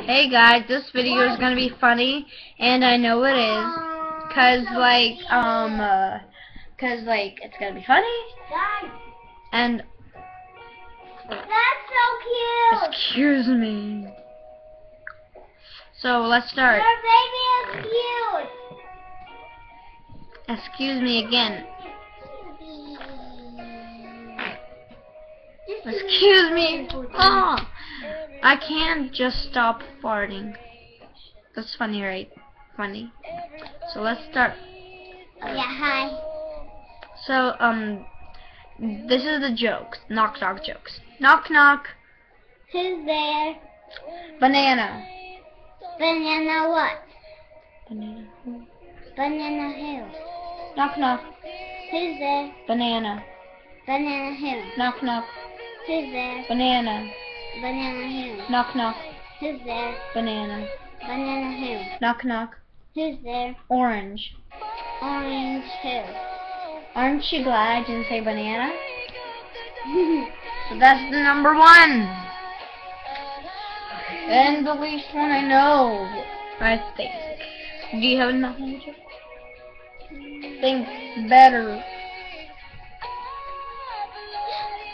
Hey guys, this video is gonna be funny, and I know it is, cause it's gonna be funny, and that's so cute. excuse me. So let's start. Your baby is cute. Excuse me again. Excuse me. Oh, I can't just stop farting. That's funny, right? Funny. So let's start. Yeah, hi. So, this is the jokes. Knock knock jokes. Knock knock. Who's there? Banana. Banana what? Banana. Banana who? Knock knock. Who's there? Banana. Banana who? Knock knock. Who's there? Banana. Banana who? Knock knock. Who's there? Banana. Banana who? Knock knock. Who's there? Orange. Orange who? Aren't you glad I didn't say banana? So that's the number one. And the least one I know, I think. Do you have nothing to think better?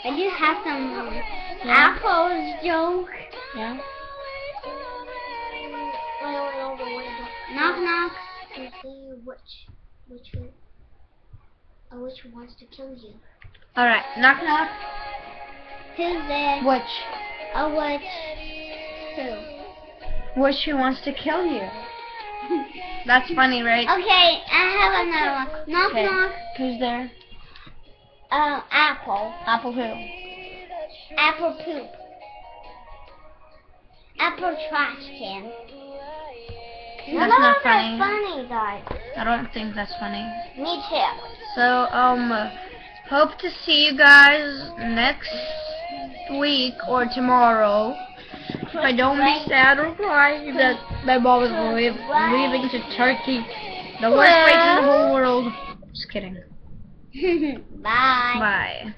I do have some apples joke. Yeah? Knock knock. To see which wants to kill you. Alright, knock knock. Who's there? Which? A witch. Who? Which who wants to kill you? That's funny, right? Okay, I have another one. Knock Okay. knock. Who's there? Apple. Apple who? Apple poop. Apple trash can. That's not funny. That's funny, guys. I don't think that's funny. Me too. So, hope to see you guys next week or tomorrow. If I don't be sad or cry that my mom is leaving to Turkey, the worst place in the whole world. Just kidding. Bye. Bye.